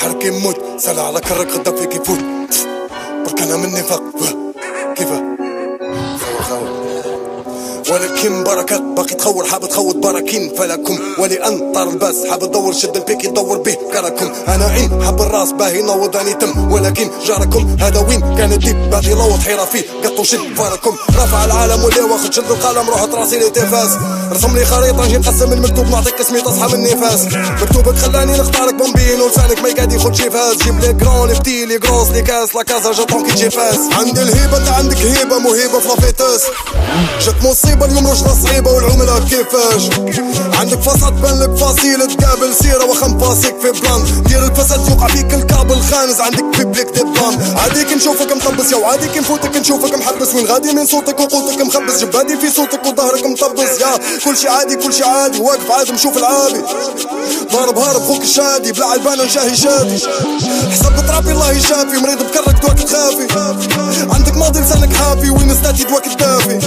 الحركة يموت سالة على كرك غدا فيك يفوت برك انا من نفاق كيفاه ولكن بركات باقي تخور حاب تخوض براكين فلكم ولأن طار الباس حاب تدور شد البيك يدور به كركم انا عين حب الراس باهي نوض اني تم ولكن جاركم هذا وين كان الديب باغي لوض حيرة فيه قطو شد فاركم رافع العالم ولا واخد شد القلم روح راسي لي تفاس رسم لي خريطة نجي نقسم المكتوب نعطيك اسمي تصحى من نفاس مكتوبك خلاني نختارك بومبين ولسانك ما يقعد ياخد شي فاس جيب لي جرون لي بتي لي جروس لي كاس لا كازا جاتون كي تجي فاس عندي الهيبة انت عندك هيبة موهبة في لافيتاس جات مصيبة اليوم رجلة صعيبة والعملة كيفاش عندك فساد بان لك فاصيل تقابل سيرة وخم فاسيك في بلان دير الفساد يوقع فيك الكابل خانز عندك في بليك دبان عاديك نشوفك مطبس يا وعاديك نفوتك نشوفك محبس وين غادي من صوتك وقوتك مخبس جبادي في صوتك وظهرك مطبس يا كل شي عادي كل شي عادي واقف عادي مشوف العابي ضارب هارب خوك الشادي بلا عيبانة نشاهي شادي حسب ترابي الله يشافي مريض بكرك دواك تخافي عندك ماضي لسانك حافي وين ستاتي دواك الدافي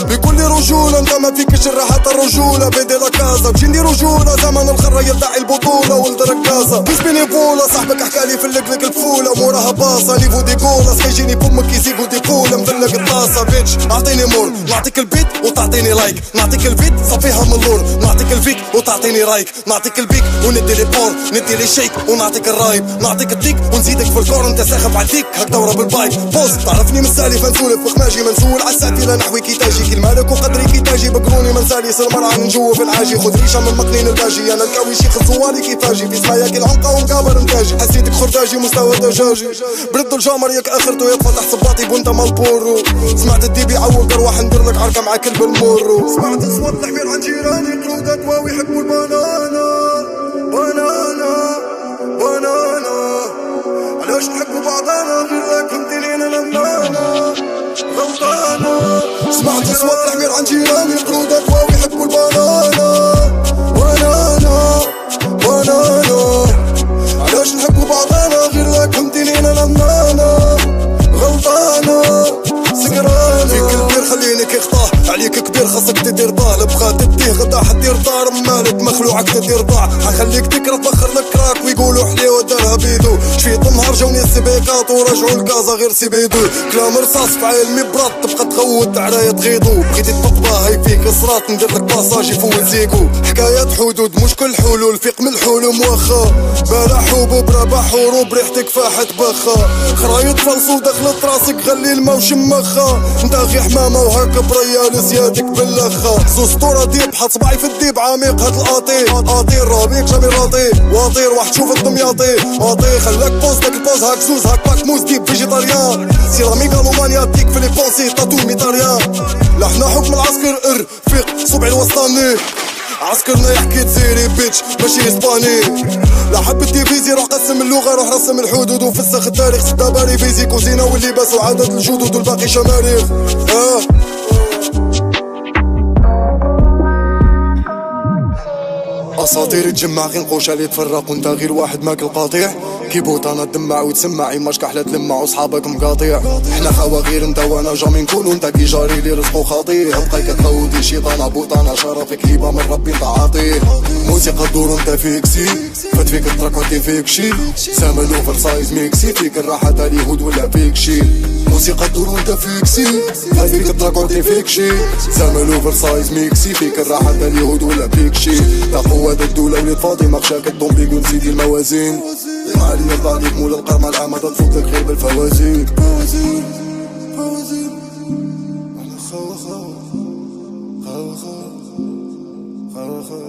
بكل رجولة انت ما فيكش الراحة الرجولة بيدي لاكازا تجيني رجولة زمن الخرة يدعي البطولة ولد ركازة كيس بيني بولا صاحبك حكالي في اللقلق الفولة موراها باصة نيفو دي كولا سكيجيني فمك يزيقو دي كولا مفلق الطاسة بيتش اعطيني مول نعطيك البيت وتعطيني لايك نعطيك البيت صفيها من اللور نعطيك الفيك وتعطيني رايك نعطيك البيك وندي لي بور ندي لي شيك ونعطيك الرايب نعطيك الديك ونزيدك في الكور انت ساخف عالديك هك دورة بالبايب بوز تعرفني مسالي فنسولف بخماجي منسول عالساتي لا نحوي كي تاجي كي المالك وقدري كي تاجي بقروني منسالي سر مرعى من جوا في العاجي خذ ريشة من مقنين الباجي انا الكاوي شيخ الزواري كيفاجي في سمايا كي العنقة ونكابر انتاجي حسيتك خرطاجي مستوى دجاجي بردو الجامر ياك اخرتو يتفتح صباطي بونتا مال بورو سمعت الديبي عوق اروح ندير لك عركة مع كلب المورو سمعت اصوات الحبير عن جيراني قرودة دواوي يحبوا البنانا بنانا بنانا علاش نحبوا بعضنا غير لكم دينينا لمانا غلطانا سمعت اصوات الحبير عن جيراني قرودة دواوي يحبوا البنانا بنانا بنانا علاش نحبوا بعضنا غير لكم دينينا لمانا غلطانا سكرانة فيك البير خليني كيخطاه عليك كبير خاصك تدير باه بغا تديه غدا حدير دار مالك مخلوعك تدير ضاع حخليك تكره تبخر لك راك ويقولوا حليوة دارها بيدو شفيت نهار جاوني السبيكات ورجعوا الكازا غير سيبيدو كلام رصاص في عالمي براد تبقى تغوت عرايا تغيضو بغيتي تطبا هاي فيك صرات ندير لك باساج يفوت زيكو حكايات حدود مش كل حلول فيق من الحلم واخا بلا حبوب ربح حروب ريحتك فاحت بخا خرايط فلسو دخلت راسك غلي الماء وشمخا انت غي حمامة وهاك بريال زيادك باللخا زوسطورة ديب حط صباعي في الديب عميق هاد القاطير رابيك جامي راطي واطير واحد شوف الدمياطي واطي خلاك بوز داك البوز هاك زوز هاك باك موز ديب فيجيتاريان سيراميكا رومانيا ديك في لي بونسي تاتو ميتاريان لحنا حكم العسكر فيق صبعي الوسطاني عسكرنا يحكي تسيري بيتش ماشي اسباني لا حبيت ديفيزي روح قسم اللغة روح رسم الحدود وفسخ التاريخ ستة باري فيزي كوزينة واللباس وعدد الجدود والباقي شماريخ اساطير تجمع غير نقوشة اللي تفرق وانت غير واحد ماكل قاطع كيبوط انا تدمع وتسمع يماش كحلة تلمع وصحابك مقاطع احنا خوا غير انت وانا جامي نكونو انت كي جاري لي رزقو خاطي هبقى كتخودي شيطان بوطانا شرفك هيبة من ربي انت عاطي موسيقى الدور انت فيك سي فات فيك التراكوتي فيك شي زمن اوفر سايز ميكسي فيك الراحة تاع اليهود ولا فيك شي موسيقى الدور انت فيك سي فات فيك التراكوتي فيك شي زمن اوفر سايز ميكسي فيك الراحة تاع اليهود ولا فيك شي تقوى الدولة وليد فاطمة خشاك الطومبيك ونزيد الموازين معالي يرضى عليك مول القرمة العامة تفوتك غير بالفوازير فوازير فوازير احنا خوا خوا خوا خوا خوا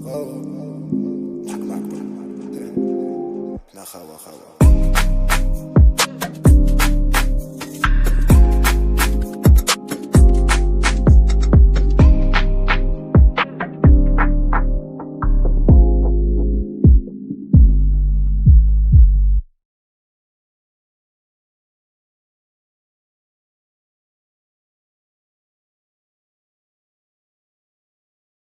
خوا نحكي معاك احنا خوا خوا